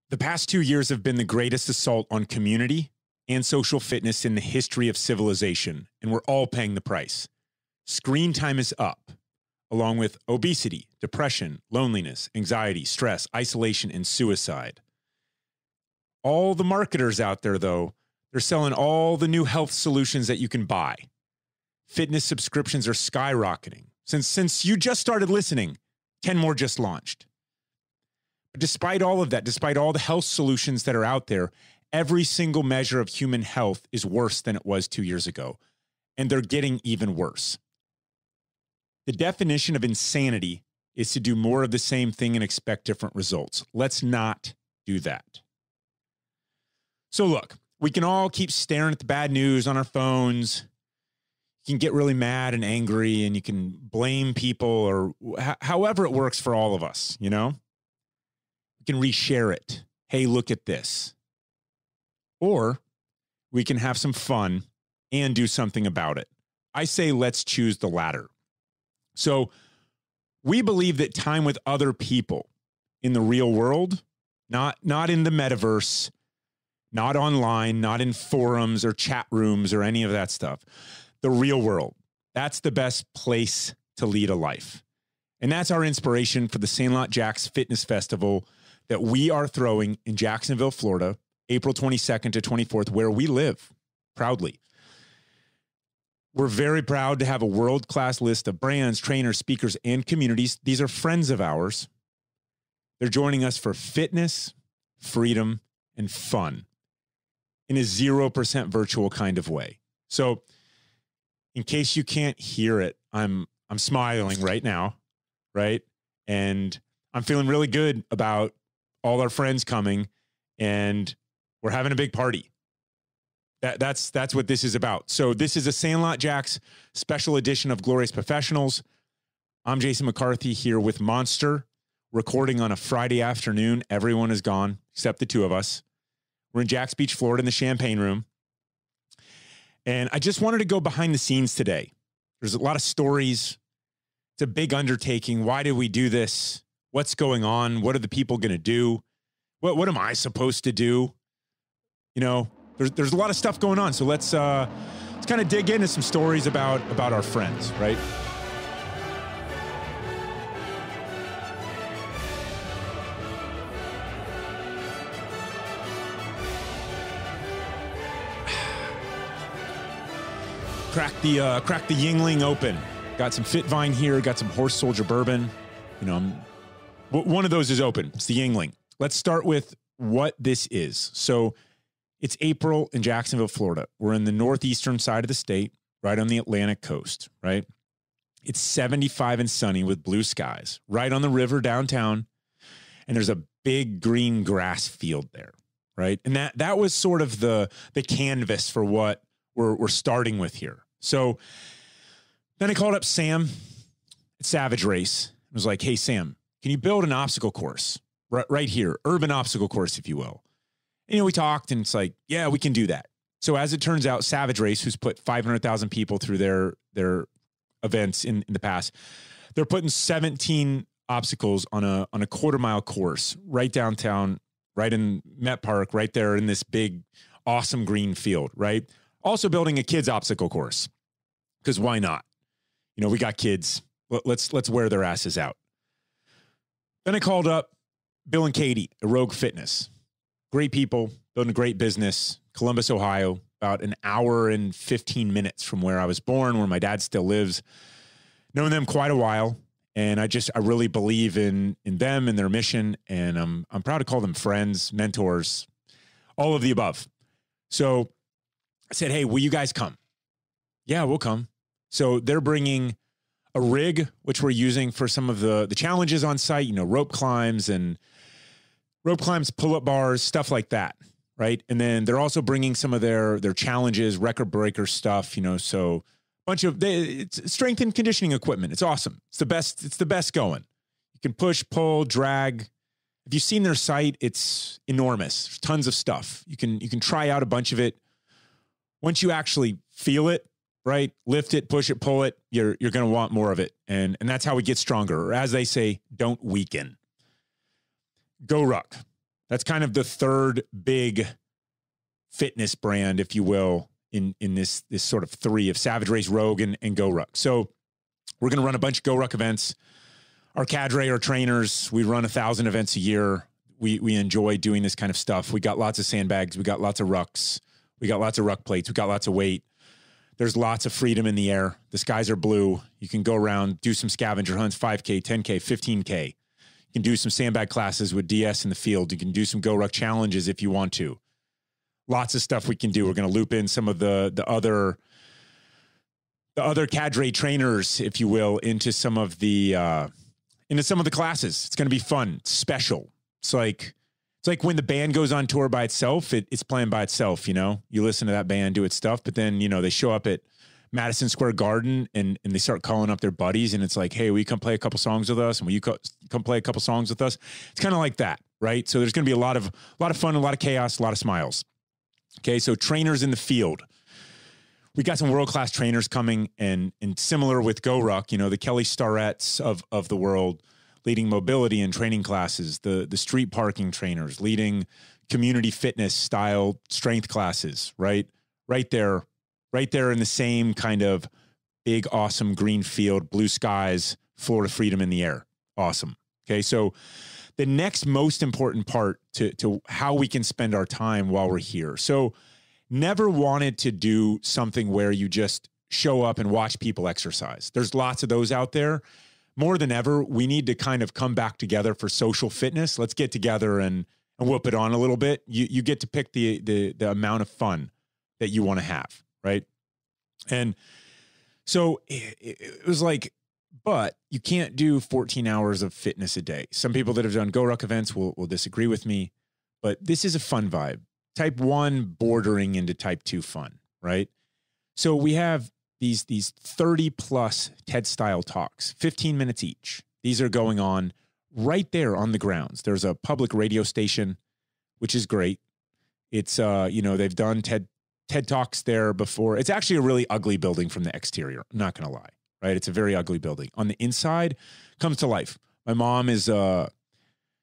The past 2 years have been the greatest assault on community and social fitness in the history of civilization, and we're all paying the price. Screen time is up, along with obesity, depression, loneliness, anxiety, stress, isolation, and suicide. All the marketers out there, though, they're selling all the new health solutions that you can buy. Fitness subscriptions are skyrocketing. Since you just started listening, 10 more just launched. But despite all of that, despite all the health solutions that are out there, every single measure of human health is worse than it was 2 years ago. And they're getting even worse. The definition of insanity is to do more of the same thing and expect different results. Let's not do that. So look, we can all keep staring at the bad news on our phones. You can get really mad and angry, and you can blame people, or however it works for all of us, you know? We can reshare it. Hey, look at this. Or we can have some fun and do something about it. I say let's choose the latter. So we believe that time with other people in the real world, not in the metaverse, not online, not in forums or chat rooms or any of that stuff. The real world. That's the best place to lead a life. And that's our inspiration for the Sandlot JAX Fitness Festival that we are throwing in Jacksonville, Florida, April 22nd to 24th, where we live proudly. We're very proud to have a world-class list of brands, trainers, speakers, and communities. These are friends of ours. They're joining us for fitness, freedom, and fun in a 0% virtual kind of way. So in case you can't hear it, I'm smiling right now, right? And I'm feeling really good about all our friends coming, and we're having a big party. That's what this is about. So this is a Sandlot JAX special edition of Glorious Professionals. I'm Jason McCarthy here with Monster, recording on a Friday afternoon. Everyone is gone except the two of us. We're in Jax Beach, Florida in the Champagne Room. And I just wanted to go behind the scenes today. There's a lot of stories. It's a big undertaking. Why did we do this? What's going on? What are the people going to do? What am I supposed to do? You know, there's a lot of stuff going on. So let's kind of dig into some stories about our friends, right? Crack the Yingling open. Got some Fit Vine here. Got some Horse Soldier bourbon. You know, one of those is open. It's the Yingling. Let's start with what this is. So it's April in Jacksonville, Florida. We're in the northeastern side of the state, right on the Atlantic coast, right? It's 75 and sunny with blue skies, right on the river downtown. And there's a big green grass field there, right? And that was sort of the canvas for what we're starting with here. So then I called up Sam at Savage Race. I was like, hey, Sam, can you build an obstacle course right here? Urban obstacle course, if you will. And, you know, we talked and it's like, yeah, we can do that. So as it turns out, Savage Race, who's put 500,000 people through their events in the past, they're putting 17 obstacles on a quarter-mile course right downtown, right in Met Park, right there in this big, awesome green field, right? Also building a kids obstacle course, because why not? You know, we got kids. Let's wear their asses out. Then I called up Bill and Katie at Rogue Fitness. Great people, building a great business. Columbus, Ohio, about an hour and 15 minutes from where I was born, where my dad still lives. Known them quite a while, and I really believe in them and their mission, and I'm proud to call them friends, mentors, all of the above. So I said, hey, will you guys come? Yeah, we'll come. So they're bringing a rig, which we're using for some of the challenges on site, you know, rope climbs, pull-up bars, stuff like that, right? And then they're also bringing some of their challenges, record breaker stuff, you know, so it's strength and conditioning equipment. It's awesome. It's the best going. You can push, pull, drag. If you've seen their site, it's enormous. There's tons of stuff. You can try out a bunch of it. Once you actually feel it, right? Lift it, push it, pull it, you're going to want more of it. And that's how we get stronger. Or as they say, don't weaken. GORUCK. That's kind of the third big fitness brand, if you will, in this sort of three of Savage Race, Rogue, and GORUCK. So we're going to run a bunch of GORUCK events. Our cadre, our trainers, we run 1,000 events a year. We enjoy doing this kind of stuff. We got lots of sandbags. We got lots of rucks. We got lots of ruck plates. We got lots of weight. There's lots of freedom in the air. The skies are blue. You can go around, do some scavenger hunts, 5K, 10K, 15K. You can do some sandbag classes with DS in the field. You can do some GORUCK challenges if you want to. Lots of stuff we can do. We're going to loop in some of the other cadre trainers, if you will, into some of the classes. It's going to be fun. It's special. It's like when the band goes on tour by itself, it's playing by itself, you know? You listen to that band do its stuff, but then, you know, they show up at Madison Square Garden and they start calling up their buddies and it's like, hey, will you come play a couple songs with us? And will you come play a couple songs with us? It's kind of like that, right? So there's going to be a lot of fun, a lot of chaos, a lot of smiles. Okay, so trainers in the field. We got some world-class trainers coming and similar with GORUCK, you know, the Kelly Starretts of the world, leading mobility and training classes, the street parking trainers, leading community fitness style strength classes, right? Right there in the same kind of big, awesome green field, blue skies, Florida freedom in the air. Awesome. Okay, so the next most important part to how we can spend our time while we're here. So never wanted to do something where you just show up and watch people exercise. There's lots of those out there. More than ever, we need to kind of come back together for social fitness. Let's get together and whoop it on a little bit. You get to pick the amount of fun that you want to have, right? And so it was like, but you can't do 14 hours of fitness a day. Some people that have done GORUCK events will disagree with me, but this is a fun vibe. Type 1 bordering into type 2 fun, right? So we have these 30 plus TED style talks, 15 minutes each. These are going on right there on the grounds. There's a public radio station, which is great. It's, you know, they've done TED Talks there before. It's actually a really ugly building from the exterior. I'm not going to lie, right? It's a very ugly building. On the inside, comes to life. My mom is,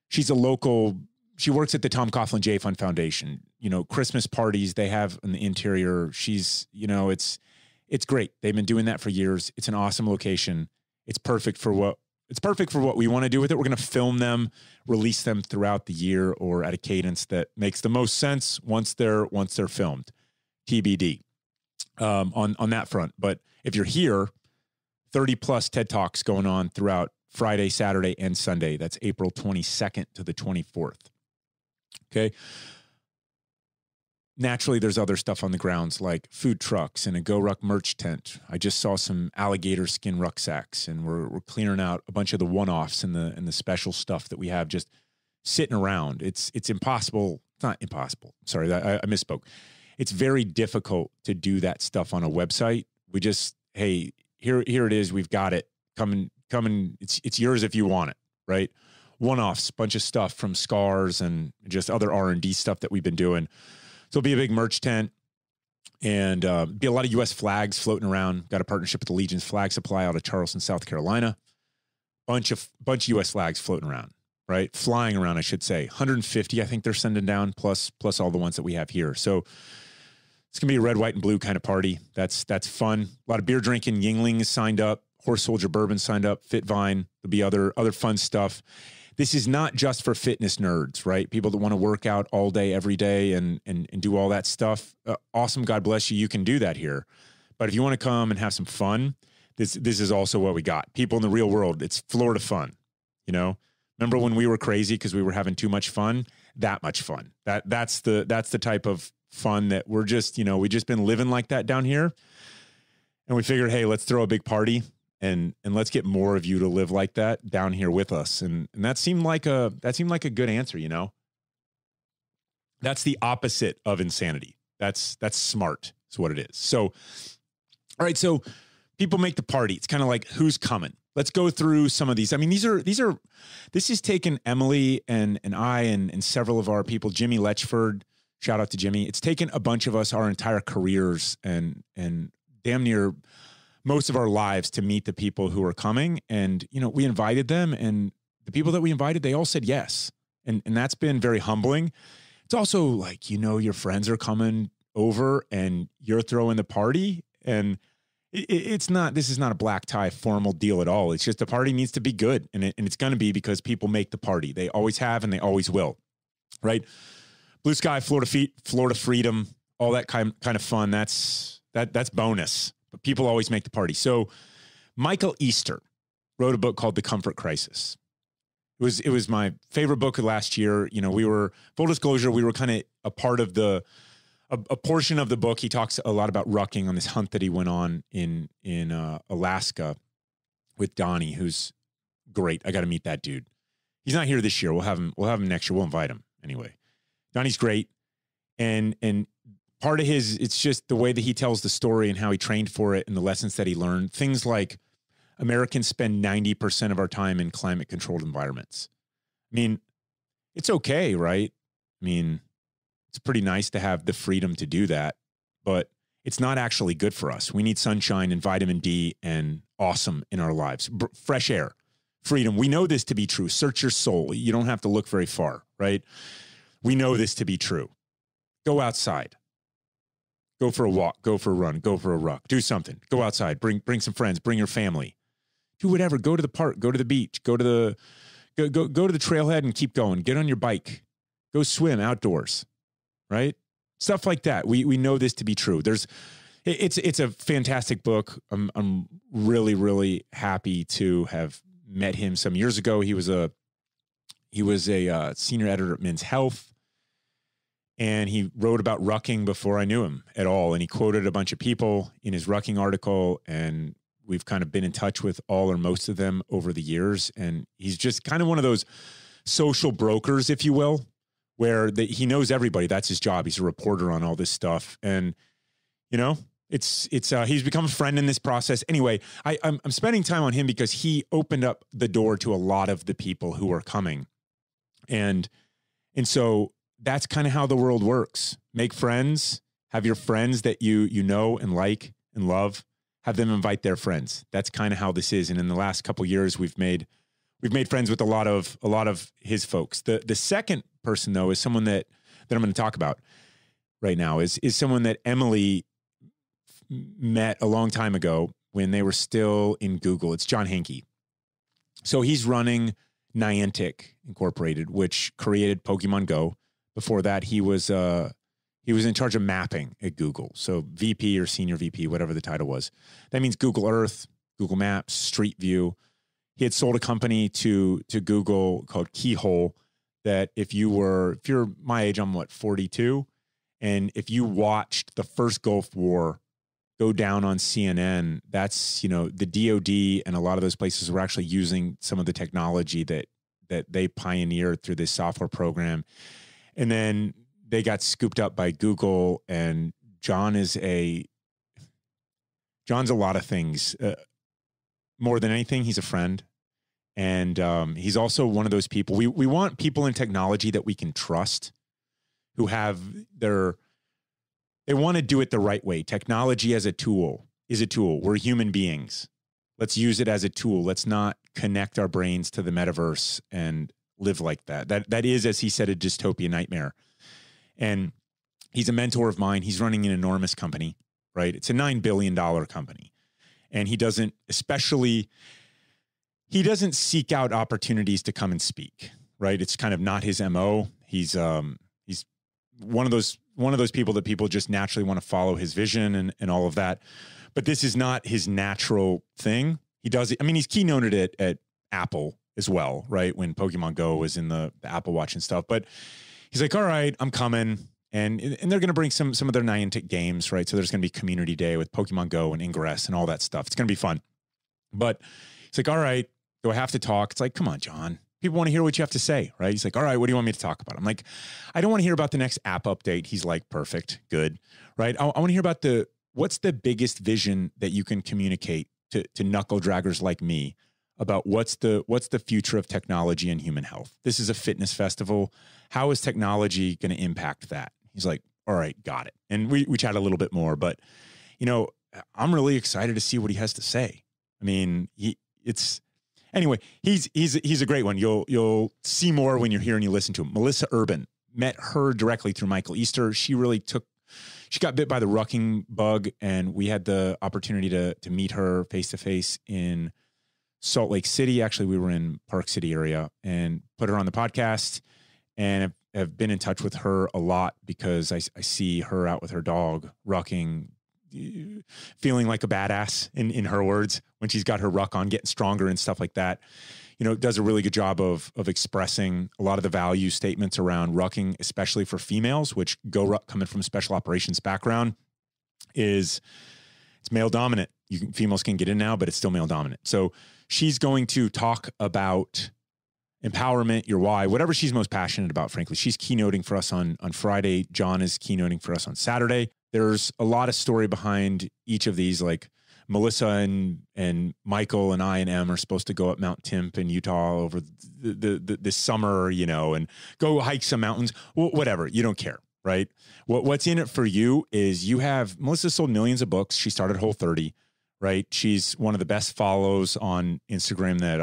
she's a local, she works at the Tom Coughlin J Fund Foundation. You know, Christmas parties they have in the interior. She's, you know, it's great. They've been doing that for years. It's an awesome location. It's perfect for what we want to do with it. We're going to film them, release them throughout the year or at a cadence that makes the most sense once they're filmed. TBD on that front. But if you're here, 30 plus TED Talks going on throughout Friday, Saturday, and Sunday. That's April 22nd to the 24th. Okay. Naturally, there's other stuff on the grounds like food trucks and a GORUCK merch tent. I just saw some alligator skin rucksacks, and we're clearing out a bunch of the one-offs and the special stuff that we have just sitting around. It's impossible. It's not impossible. Sorry, I misspoke. It's very difficult to do that stuff on a website. We just, hey, here it is. We've got it. Come and it's yours if you want it, right? One-offs, bunch of stuff from Scars and just other R&D stuff that we've been doing. So it'll be a big merch tent and be a lot of U.S. flags floating around. Got a partnership with the Legion's Flag Supply out of Charleston, South Carolina. Bunch of U.S. flags floating around, right? Flying around, I should say. 150, I think they're sending down, plus all the ones that we have here. So it's going to be a red, white, and blue kind of party. That's fun. A lot of beer drinking. Yingling is signed up. Horse Soldier Bourbon signed up. Fitvine. There'll be other fun stuff. This is not just for fitness nerds, right? People that want to work out all day, every day and do all that stuff. Awesome. God bless you. You can do that here. But if you want to come and have some fun, this is also what we got. People in the real world. It's Florida fun. You know, remember when we were crazy because we were having too much fun? That much fun. That's the type of fun that we're just, you know, we just been living like that down here. And we figured, hey, let's throw a big party. And let's get more of you to live like that down here with us. And that seemed like a good answer, you know. That's the opposite of insanity. That's smart. Is what it is. So, all right. So people make the party. It's kind of like who's coming. Let's go through some of these. I mean, this has taken Emily and I and several of our people, Jimmy Letchford, shout out to Jimmy. It's taken a bunch of us our entire careers and damn near most of our lives to meet the people who are coming. And, you know, we invited them, and the people that we invited, they all said yes. And that's been very humbling. It's also like, your friends are coming over and you're throwing the party, and this is not a black tie formal deal at all. It's just the party needs to be good. And it's going to be because people make the party. They always have, and they always will. Right. Blue sky, Florida freedom, all that kind of fun. That's bonus, but people always make the party. So Michael Easter wrote a book called The Comfort Crisis. It was my favorite book of last year. Full disclosure, we were kind of a part of a portion of the book. He talks a lot about rucking on this hunt that he went on in Alaska with Donnie, who's great. I got to meet that dude. He's not here this year. We'll have him next year. We'll invite him anyway. Donnie's great. And part of it's just the way that he tells the story and how he trained for it and the lessons that he learned. Things like Americans spend 90% of our time in climate controlled environments. I mean, it's okay, right? I mean, it's pretty nice to have the freedom to do that, but it's not actually good for us. We need sunshine and vitamin D and awesome in our lives. Fresh air, freedom. We know this to be true. Search your soul. You don't have to look very far, right? We know this to be true. Go outside. Go for a walk. Go for a run. Go for a ruck. Do something. Go outside. Bring some friends. Bring your family. Do whatever. Go to the park. Go to the beach. Go to the trailhead and keep going. Get on your bike. Go swim outdoors. Right? Stuff like that. We know this to be true. It's a fantastic book. I'm really, really happy to have met him some years ago. He was a senior editor at Men's Health, and he wrote about rucking before I knew him at all. And he quoted a bunch of people in his rucking article, and we've kind of been in touch with all or most of them over the years. And he's just kind of one of those social brokers, if you will, where he knows everybody. That's his job. He's a reporter on all this stuff. And, he's become a friend in this process. Anyway, I'm spending time on him because he opened up the door to a lot of the people who are coming. And so that's kind of how the world works. Make friends, have your friends that you know and like and love, have them invite their friends. That's kind of how this is. And in the last couple of years, we've made friends with a lot of his folks. The second person, though, is someone that I'm going to talk about right now is someone that Emily met a long time ago when they were still in Google. It's John Hankey. So he's running Niantic Incorporated, which created Pokemon Go. Before that, he was in charge of mapping at Google. So VP or senior VP, whatever the title was. That means Google Earth, Google Maps, Street View. He had sold a company to Google called Keyhole that if you're my age, I'm 42. And if you watched the first Gulf War go down on CNN, that's, the DOD and a lot of those places were actually using some of the technology that they pioneered through this software program. And then they got scooped up by Google, and John's a lot of things. More than anything, he's a friend. And he's also one of those people. We want people in technology that we can trust, who have they want to do it the right way. Technology as a tool is a tool. We're human beings. Let's use it as a tool. Let's not connect our brains to the metaverse and live like that. That is, as he said, a dystopian nightmare. And he's a mentor of mine. He's running an enormous company, right? It's a $9 billion company. And he doesn't seek out opportunities to come and speak, right? It's kind of not his MO. He's one of those people that people just naturally want to follow his vision and all of that. But this is not his natural thing. He does it. I mean, he's keynoted it at Apple as well, right? When Pokemon Go was in the Apple Watch and stuff. But he's like, all right, I'm coming. And they're going to bring some of their Niantic games, right? So there's going to be Community Day with Pokemon Go and Ingress and all that stuff. It's going to be fun. But he's like, all right, do I have to talk? It's like, come on, John. People want to hear what you have to say, right? He's like, all right, what do you want me to talk about? I'm like, I don't want to hear about the next app update. He's like, perfect, good, right? I want to hear about what's the biggest vision that you can communicate to knuckle draggers like me about what's the future of technology and human health. This is a fitness festival. How is technology going to impact that? He's like, all right, got it. And we chat a little bit more, but I'm really excited to see what he has to say. I mean, Anyway, he's a great one. You'll see more when you're here and you listen to him. Melissa Urban, met her directly through Michael Easter. She got bit by the rucking bug, and we had the opportunity to meet her face to face in Salt Lake City. Actually, we were in Park City area, and put her on the podcast, and have been in touch with her a lot because I see her out with her dog rucking, feeling like a badass in her words when she's got her ruck on, getting stronger and stuff like that. Does a really good job of expressing a lot of the value statements around rucking, especially for females, which GORUCK, coming from a special operations background, it's male dominant. Females can get in now, but it's still male dominant. So she's going to talk about empowerment, your why, whatever she's most passionate about, frankly. She's keynoting for us on Friday. John is keynoting for us on Saturday. There's a lot of story behind each of these. Like Melissa and Michael and I and Em are supposed to go up Mount Temp in Utah over this summer, and go hike some mountains, whatever. You don't care, right? What's in it for you is Melissa sold millions of books. She started Whole30, right? She's one of the best follows on Instagram that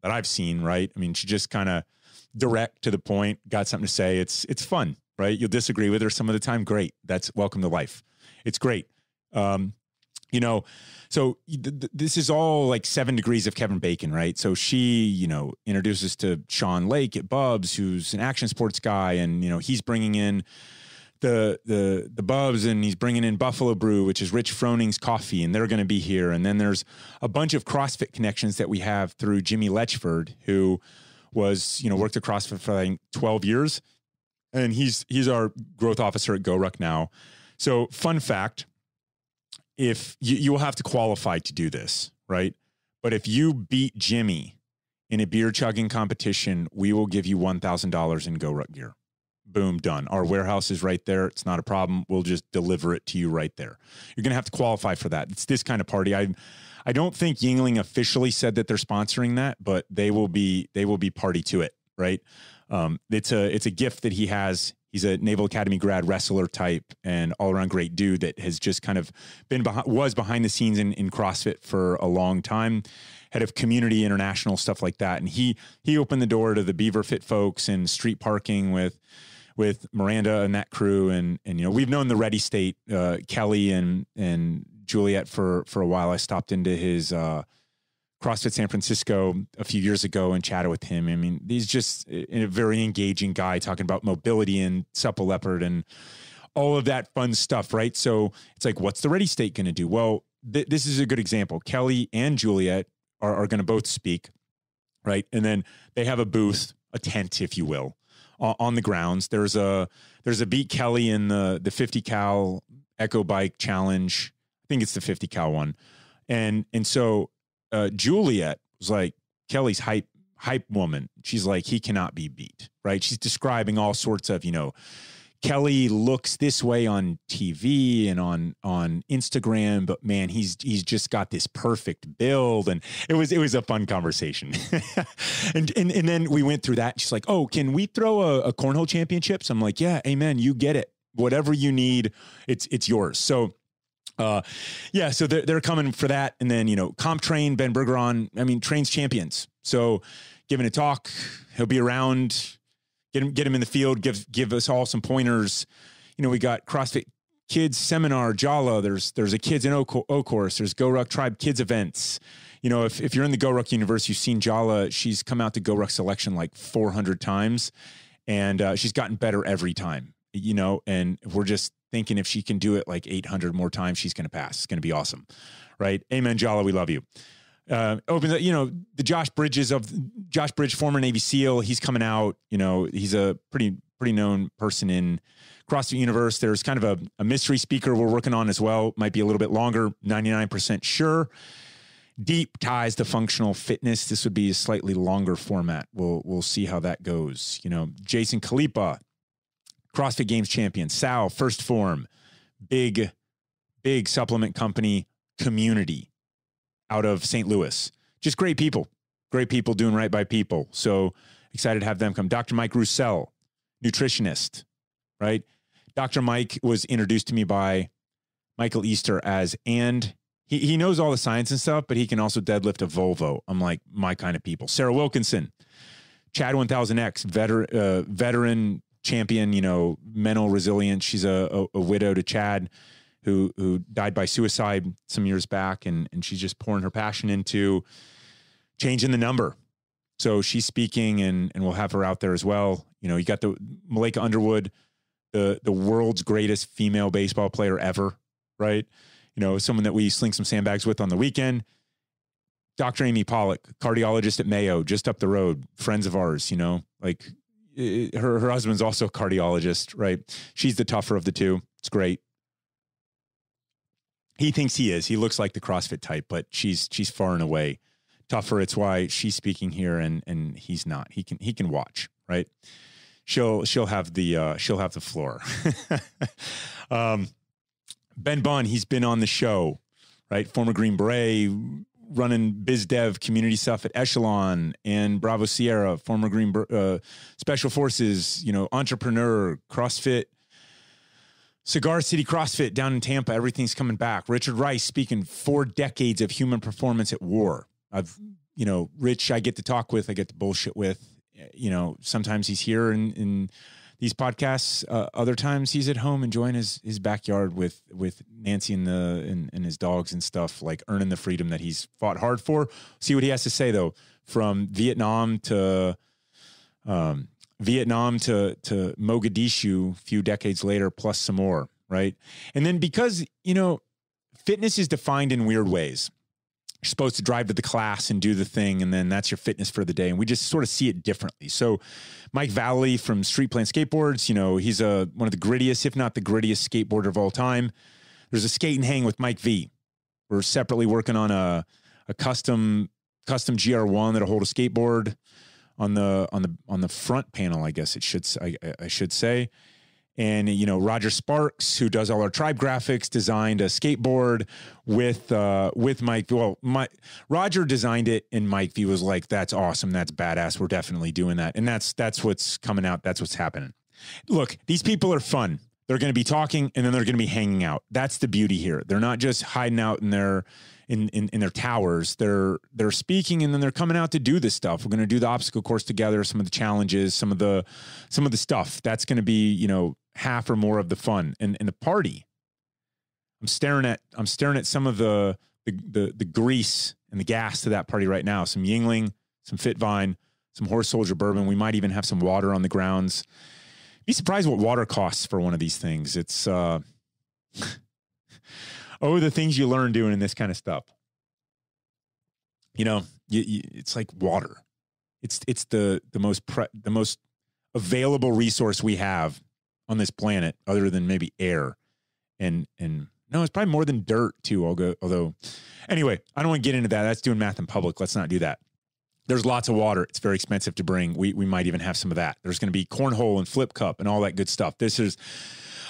I've seen, right? I mean, she just kind of direct to the point, got something to say. It's fun, right? You'll disagree with her some of the time. Great. That's welcome to life. It's great. So this is all like 7 degrees of Kevin Bacon, right? So she, introduces to Sean Lake at Bubs, who's an action sports guy. And, he's bringing in the Bubs, and he's bringing in Buffalo Brew, which is Rich Froning's coffee, and they're going to be here. And then there's a bunch of CrossFit connections that we have through Jimmy Letchford, who was, worked at CrossFit for like 12 years. And he's our growth officer at GORUCK now. So fun fact, if you will have to qualify to do this, right? But if you beat Jimmy in a beer chugging competition, we will give you $1,000 in GORUCK gear. Boom, done. Our warehouse is right there. It's not a problem. We'll just deliver it to you right there. You're going to have to qualify for that. It's this kind of party. I don't think Yingling officially said that they're sponsoring that, but they will be party to it, right? It's a gift that he has. He's a Naval Academy grad wrestler type and all around great dude that has just kind of was behind the scenes in CrossFit for a long time, head of community, international, stuff like that. And he opened the door to the Beaver Fit folks and street parking with Miranda and that crew. And we've known the Ready State, Kelly and Juliet for a while. I stopped into his, CrossFit San Francisco a few years ago and chatted with him. I mean, he's just a very engaging guy talking about mobility and Supple Leopard and all of that fun stuff, right? So it's like, what's the Ready State going to do? Well, this is a good example. Kelly and Juliet are going to both speak, right? And then they have a booth, a tent, if you will, on the grounds. There's a Beat Kelly in the 50 cal Echo Bike Challenge. I think it's the 50 cal one. And so Juliet was like, Kelly's hype woman. She's like, he cannot be beat, right? She's describing all sorts of, Kelly looks this way on TV and on Instagram, but man, he's just got this perfect build. And it was a fun conversation. and then we went through that. She's like, oh, can we throw a cornhole championships? I'm like, yeah, amen. You get it. Whatever you need, it's yours. So so they're coming for that. And then, Comp Train, Ben Bergeron, trains champions. So giving a talk, he'll be around, get him in the field, give us all some pointers. We got CrossFit Kids Seminar, Jala. There's a Kids in O course. There's GORUCK Tribe Kids events. If you're in the GORUCK universe, you've seen Jala. She's come out to GORUCK selection like 400 times and she's gotten better every time, and we're just thinking if she can do it like 800 more times, she's going to pass. It's going to be awesome. Right. Amen. Jala. We love you. Opens up, the Josh Bridge, former Navy SEAL. He's coming out, he's a pretty known person in CrossFit universe. There's kind of a mystery speaker we're working on as well. Might be a little bit longer, 99% sure. Deep ties to functional fitness. This would be a slightly longer format. We'll see how that goes. Jason Kalipa, CrossFit Games champion. Sal, First Form, big supplement company community out of St. Louis. Just great people doing right by people. So excited to have them come. Dr. Mike Roussel, nutritionist, right? Dr. Mike was introduced to me by Michael Easter and he knows all the science and stuff, but he can also deadlift a Volvo. I'm like my kind of people. Sarah Wilkinson, Chad 1000X, veteran champion, you know, mental resilience. She's a widow to Chad who died by suicide some years back. And she's just pouring her passion into changing the number. So she's speaking and we'll have her out there as well. You know, you got the Malika Underwood, the world's greatest female baseball player ever, right? You know, someone that we sling some sandbags with on the weekend. Dr. Amy Pollock, cardiologist at Mayo, just up the road, friends of ours, you know, like her husband's also a cardiologist, right? She's the tougher of the two. It's great. He thinks he is. He looks like the CrossFit type, but she's far and away tougher. It's why she's speaking here and he's not. He can watch, right? She'll have the floor. Ben Bunn, he's been on the show, right? Former Green Beret, running biz dev community stuff at Echelon and Bravo Sierra, former Special Forces, you know, entrepreneur, CrossFit, Cigar City CrossFit down in Tampa. Everything's coming back. Richard Rice speaking 4 decades of human performance at war. You know, Rich, I get to talk with, I get to bullshit with, you know, sometimes he's here in these podcasts. Other times he's at home enjoying his backyard with Nancy and his dogs and stuff, like earning the freedom that he's fought hard for. See what he has to say though, from Vietnam to Mogadishu a few decades later, plus some more, right? And then because, you know, fitness is defined in weird ways. You're supposed to drive to the class and do the thing, and then that's your fitness for the day. And we just sort of see it differently. So Mike Valley from Street Plan Skateboards, you know, he's one of the grittiest, if not the grittiest skateboarder of all time. There's a skate and hang with Mike V. We're separately working on a custom GR1 that'll hold a skateboard on the front panel, I guess I should say. And, you know, Roger Sparks, who does all our tribe graphics, designed a skateboard with Mike. Well, Roger designed it, and Mike V was like, "That's awesome. That's badass. We're definitely doing that." And that's what's coming out. That's what's happening. Look, these people are fun. They're going to be talking, and then they're going to be hanging out. That's the beauty here. They're not just hiding out in their towers. They're speaking, and then they're coming out to do this stuff. We're going to do the obstacle course together, some of the challenges, some of the stuff. That's going to be, you know, half or more of the fun and the party. I'm staring at some of the grease and the gas to that party right now. Some Yingling, some Fitvine, some Horse Soldier bourbon. We might even have some water on the grounds. Be surprised what water costs for one of these things. It's the things you learn doing in this kind of stuff. You know, it's like water. It's the most available resource we have on this planet, other than maybe air, and no, it's probably more than dirt too. Although, anyway, I don't want to get into that. That's doing math in public. Let's not do that. There's lots of water. It's very expensive to bring. We might even have some of that. There's going to be cornhole and flip cup and all that good stuff. This is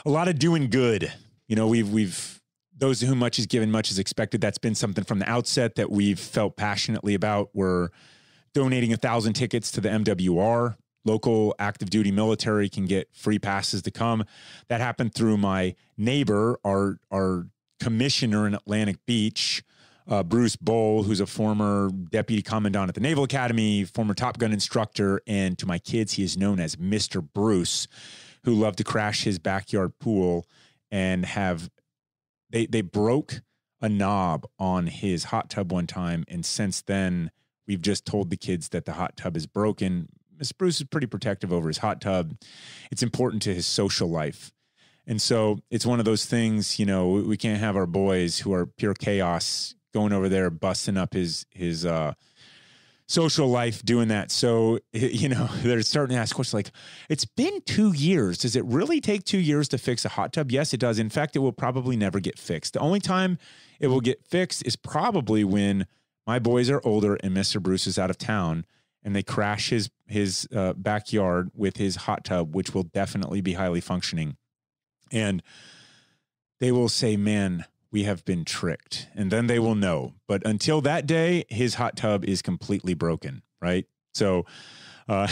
a lot of doing good. You know, we've those to whom much is given, much is expected. That's been something from the outset that we've felt passionately about. We're donating 1,000 tickets to the MWR. Local active duty military can get free passes to come. That happened through my neighbor, our commissioner in Atlantic Beach, Bruce Bowl, who's a former deputy commandant at the Naval Academy, former Top Gun instructor. And to my kids, he is known as Mr. Bruce, who loved to crash his backyard pool and they broke a knob on his hot tub one time. And since then, we've just told the kids that the hot tub is broken. Mr. Bruce is pretty protective over his hot tub. It's important to his social life. And so it's one of those things, you know, we can't have our boys who are pure chaos going over there, busting up his social life doing that. So, you know, they're starting to ask questions like, it's been 2 years. Does it really take 2 years to fix a hot tub? Yes, it does. In fact, it will probably never get fixed. The only time it will get fixed is probably when my boys are older and Mr. Bruce is out of town and they crash his backyard with his hot tub, which will definitely be highly functioning. And they will say, man, we have been tricked. And then they will know. But until that day, his hot tub is completely broken, right? So, and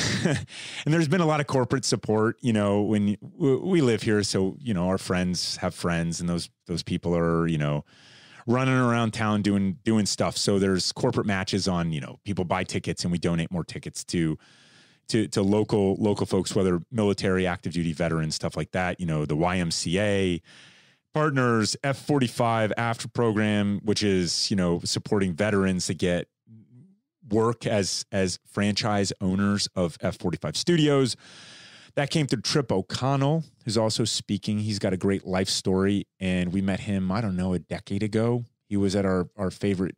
there's been a lot of corporate support, you know, when we live here. So, you know, our friends have friends and those people are, you know, running around town doing stuff. So there's corporate matches on, people buy tickets and we donate more tickets to local folks, whether military, active duty veterans, stuff like that. The YMCA partners, F45 after program, which is, supporting veterans to get work as franchise owners of F45 studios. That came through Trip O'Connell, who's also speaking. He's got a great life story, and we met him, I don't know, a decade ago. He was at our favorite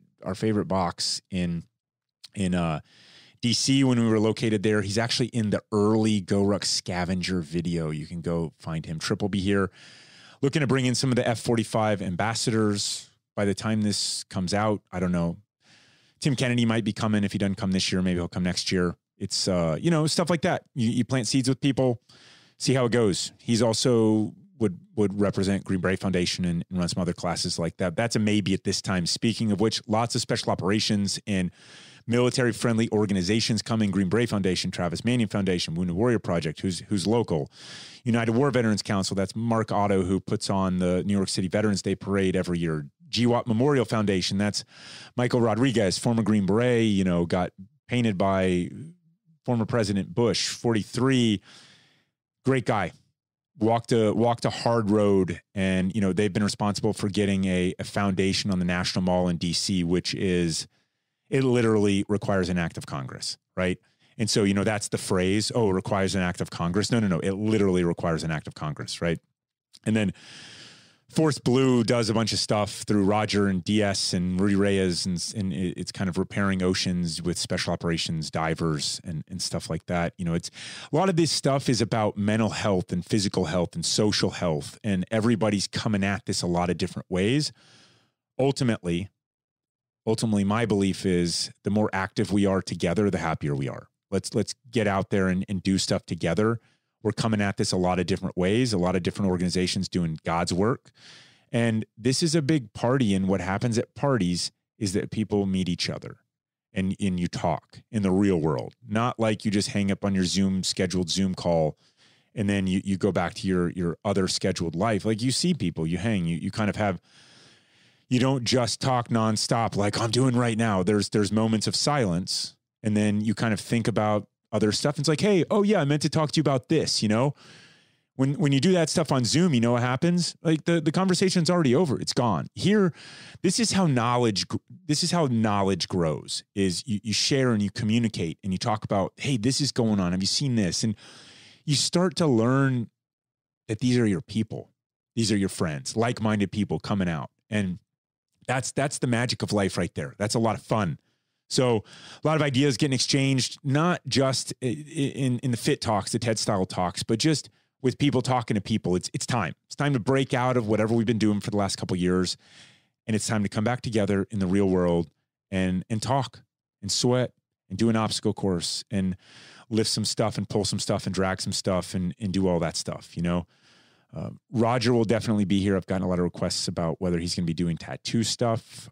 box in DC when we were located there. He's actually in the early GORUCK scavenger video. You can go find him. Trip will be here looking to bring in some of the F45 ambassadors by the time this comes out. I don't know. Tim Kennedy might be coming. If he doesn't come this year, maybe he'll come next year. It's, stuff like that. You plant seeds with people, see how it goes. He's also would represent Green Beret Foundation and run some other classes like that. That's a maybe at this time. Speaking of which, lots of special operations and military-friendly organizations coming. Green Beret Foundation, Travis Manion Foundation, Wounded Warrior Project, who's local. United War Veterans Council, that's Mark Otto, who puts on the New York City Veterans Day Parade every year. GWAT Memorial Foundation, that's Michael Rodriguez, former Green Beret, got painted by former President Bush, 43, great guy. Walked a hard road, and they've been responsible for getting a foundation on the National Mall in DC, which is, it literally requires an act of Congress, right? And so that's the phrase, oh, it requires an act of Congress. No, it literally requires an act of Congress, right? And then Force Blue does a bunch of stuff through Roger and DS and Rudy Reyes, and it's kind of repairing oceans with special operations divers and stuff like that. It's a lot of this stuff is about mental health and physical health and social health, and everybody's coming at this a lot of different ways. Ultimately, my belief is the more active we are together, the happier we are. Let's get out there and do stuff together. We're coming at this a lot of different ways, a lot of different organizations doing God's work. And this is a big party. And what happens at parties is that people meet each other and you talk in the real world, not like you just hang up on your scheduled Zoom call and then you go back to your other scheduled life. Like you see people, you hang, you kind of have, you don't just talk nonstop like I'm doing right now. There's moments of silence, and then you kind of think about other stuff. It's like, hey, oh yeah, I meant to talk to you about this, When you do that stuff on Zoom, you know what happens? Like the conversation's already over. It's gone. Here, this is how knowledge grows, is you share and you communicate and you talk about, hey, this is going on. Have you seen this? And you start to learn that these are your people. These are your friends, like-minded people coming out. And that's the magic of life right there. That's a lot of fun. So a lot of ideas getting exchanged, not just in the fit talks, the TED style talks, but just with people talking to people. It's time. It's time to break out of whatever we've been doing for the last couple of years. And it's time to come back together in the real world and talk and sweat and do an obstacle course and lift some stuff and pull some stuff and drag some stuff and do all that stuff. Roger will definitely be here. I've gotten a lot of requests about whether he's going to be doing tattoo stuff.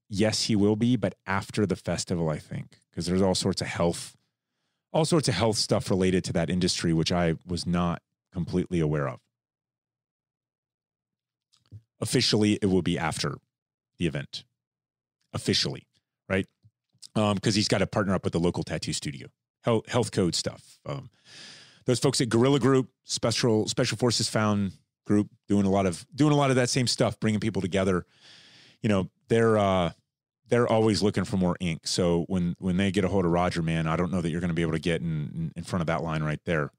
Yes, he will be, but after the festival, I think, because there's all sorts of health stuff related to that industry, which I was not completely aware of. Officially, it will be after the event. Officially, right? Because he's got to partner up with the local tattoo studio. Health code stuff. Those folks at Guerrilla Group, Special Forces Found Group, doing a lot of that same stuff, bringing people together. They're always looking for more ink. So when they get a hold of Roger, man, I don't know that you're going to be able to get in front of that line right there.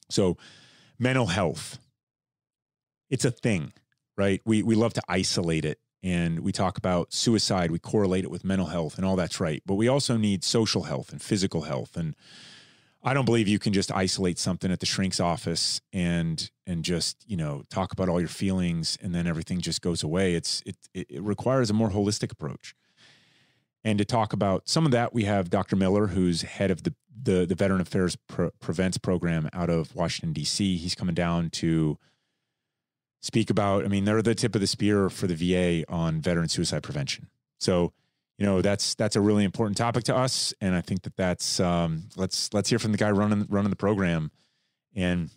So mental health, it's a thing, right? We love to isolate it, and we talk about suicide. We correlate it with mental health, and all that's right. But we also need social health and physical health. And I don't believe you can just isolate something at the shrink's office and just, talk about all your feelings and then everything just goes away. It requires a more holistic approach. And to talk about some of that, we have Dr. Miller, who's head of the Veteran Affairs Prevents program out of Washington, D.C. He's coming down to speak about, they're the tip of the spear for the VA on veteran suicide prevention. So, that's a really important topic to us. And I think that's, let's hear from the guy running the program and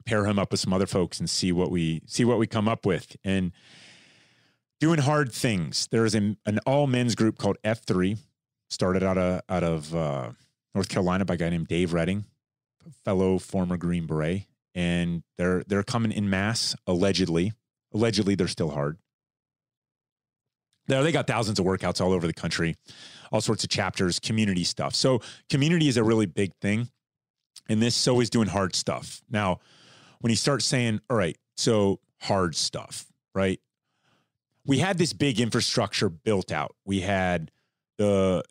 pair him up with some other folks and see what we come up with. And doing hard things. There's an all men's group called F3, started out of North Carolina by a guy named Dave Redding, fellow former Green Beret, and they're coming in mass. Allegedly, they're still hard. They got thousands of workouts all over the country, all sorts of chapters, community stuff. So community is a really big thing, and this so is doing hard stuff. Now, when you start saying, all right, so hard stuff, right? We had this big infrastructure built out. We had the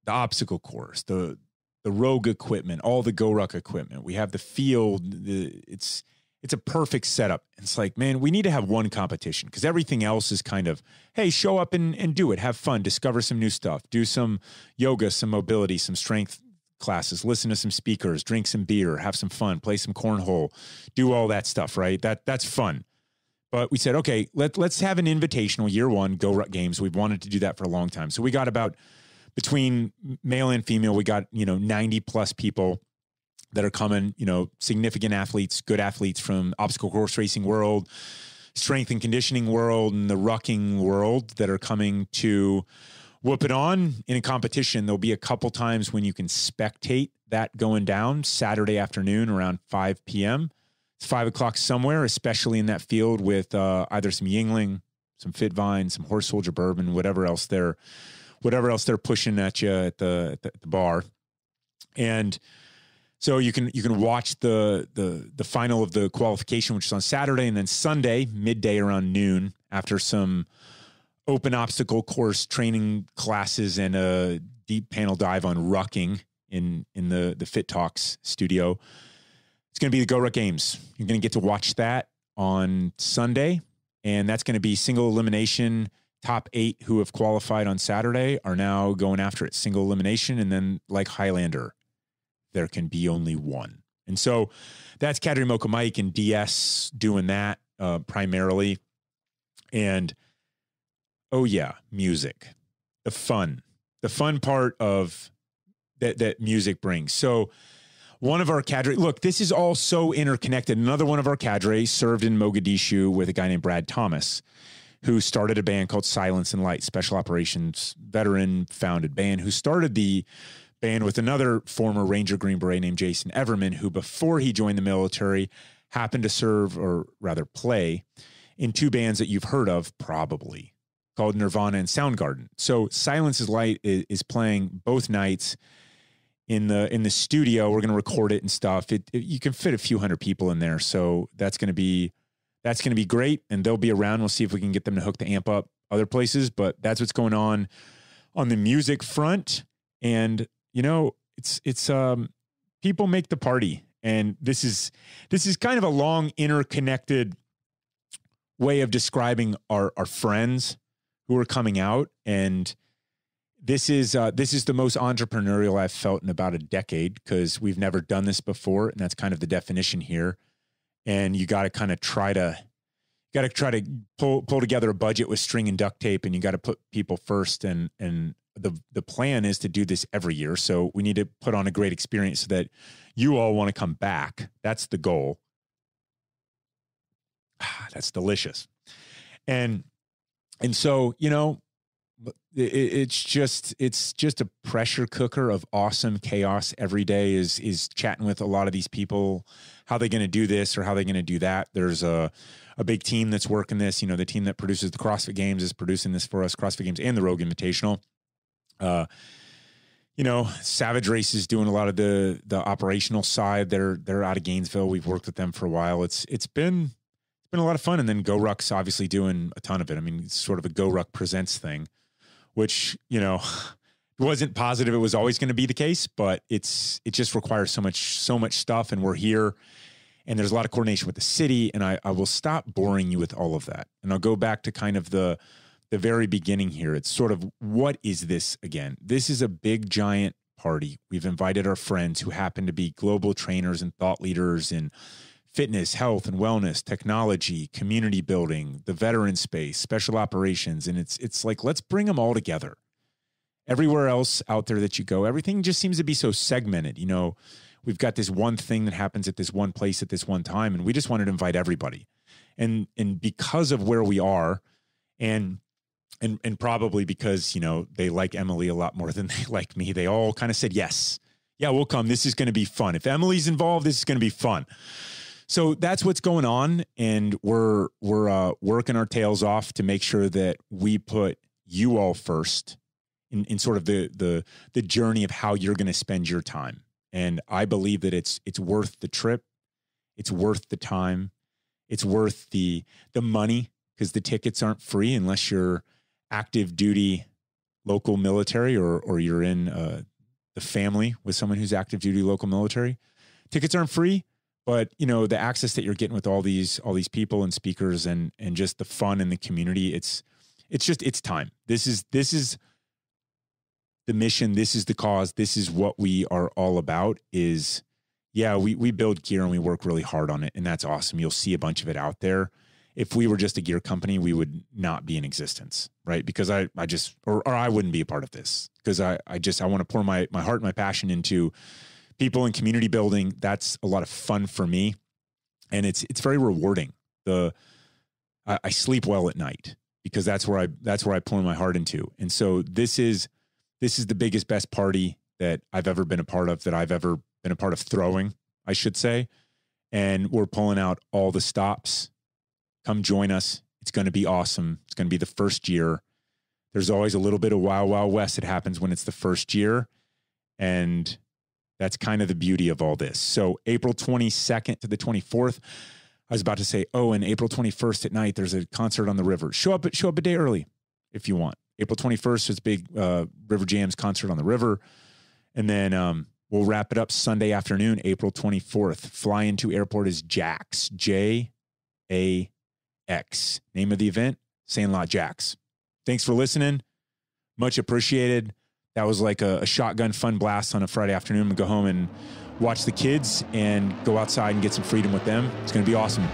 obstacle course, the Rogue equipment, all the GORUCK equipment. We have the field. It's a perfect setup. It's like, man, we need to have one competition because everything else is kind of, hey, show up and do it. Have fun. Discover some new stuff. Do some yoga, some mobility, some strength classes. Listen to some speakers. Drink some beer. Have some fun. Play some cornhole. Do all that stuff, right? That's fun. But we said, okay, let's have an invitational year one GORUCK games. We've wanted to do that for a long time. So we got about, between male and female, we got, 90 plus people that are coming, significant athletes, good athletes from obstacle course racing world, strength and conditioning world, and the rucking world that are coming to whoop it on in a competition. There'll be a couple times when you can spectate that going down Saturday afternoon around 5 p.m. It's 5 o'clock somewhere, especially in that field with either some Yingling, some Fit Vine, some Horse Soldier Bourbon, whatever else they're pushing at you at the bar. And so you can watch the final of the qualification, which is on Saturday, and then Sunday, midday around noon, after some open obstacle course training classes and a deep panel dive on rucking in the Fit Talks studio. It's going to be the GORUCK Games. You're going to get to watch that on Sunday, and that's going to be single elimination. Top 8 who have qualified on Saturday are now going after it, single elimination, and then like Highlander, there can be only one. And so that's Kadri Mocha Mike and DS doing that primarily. And oh yeah, music, the fun part of that music brings. So one of our cadre, look, this is all so interconnected. Another one of our cadre served in Mogadishu with a guy named Brad Thomas, who started a band called Silence and Light, special operations veteran founded band, who started the band with another former Ranger Green Beret named Jason Everman, who before he joined the military happened to serve, or rather play, in 2 bands that you've heard of probably, called Nirvana and Soundgarden. So Silence is Light is playing both nights in the studio. We're going to record it and stuff. You can fit a few hundred people in there. So that's going to be great. And they'll be around. We'll see if we can get them to hook the amp up other places, but that's what's going on the music front. And it's people make the party. And this is kind of a long interconnected way of describing our friends who are coming out. And this is the most entrepreneurial I've felt in about a decade, because we've never done this before. And that's kind of the definition here. And you got to kind of try to pull together a budget with string and duct tape, and you got to put people first. And the plan is to do this every year. So we need to put on a great experience so that you all want to come back. That's the goal. That's delicious. And so, it's just a pressure cooker of awesome chaos every day is chatting with a lot of these people, how they're going to do this or how they're going to do that. There's a big team that's working this. The team that produces the CrossFit Games is producing this for us, CrossFit Games and the Rogue Invitational. Savage Race is doing a lot of the operational side. They're out of Gainesville. We've worked with them for a while. It's been a lot of fun. And then GORUCK's obviously doing a ton of it. I mean, it's sort of a GORUCK Presents thing, which, wasn't positive it was always going to be the case, but it just requires so much stuff. And we're here, and there's a lot of coordination with the city. And I will stop boring you with all of that. And I'll go back to kind of the very beginning here. It's sort of, what is this again? This is a big, giant party. We've invited our friends who happen to be global trainers and thought leaders in fitness, health and wellness, technology, community building, the veteran space, special operations. And it's like, let's bring them all together. Everywhere else out there that you go, everything just seems to be so segmented. We've got this one thing that happens at this one place at this one time, and we just wanted to invite everybody. And because of where we are And probably because, you know, they like Emily a lot more than they like me, they all kind of said, yes, yeah, we'll come. This is going to be fun. If Emily's involved, this is going to be fun. So that's what's going on. And we're working our tails off to make sure that we put you all first in sort of the journey of how you're going to spend your time. And I believe that it's worth the trip. It's worth the time. It's worth the money, because the tickets aren't free unless you're active duty local military or you're in the family with someone who's active duty local military. Tickets aren't free, but you know, the access that you're getting with all these people and speakers and just the fun in the community, it's time. This is the mission. This is the cause. This is what we are all about. Is, yeah, we build gear and we work really hard on it, and that's awesome. You'll see a bunch of it out there. If we were just a gear company, we would not be in existence, right? Because I wouldn't be a part of this, because I want to pour my heart and my passion into people and community building. That's a lot of fun for me, and it's very rewarding. I sleep well at night because that's where I pour my heart into. And so this is the biggest, best party that I've ever been a part of, that I've ever been a part of throwing, I should say. And we're pulling out all the stops. Come join us. It's going to be awesome. It's going to be the first year. There's always a little bit of Wild Wild West that happens when it's the first year. And that's kind of the beauty of all this. So April 22nd to the 24th, I was about to say, and April 21st at night, there's a concert on the river. Show up a day early if you want. April 21st is big River Jams concert on the river. And then we'll wrap it up Sunday afternoon, April 24th. Fly into airport is JAX, JAX. Name of the event, Sandlot JAX. Thanks for listening. Much appreciated. That was like a shotgun fun blast on a Friday afternoon. I'm going to go home and watch the kids and go outside and get some freedom with them. It's going to be awesome.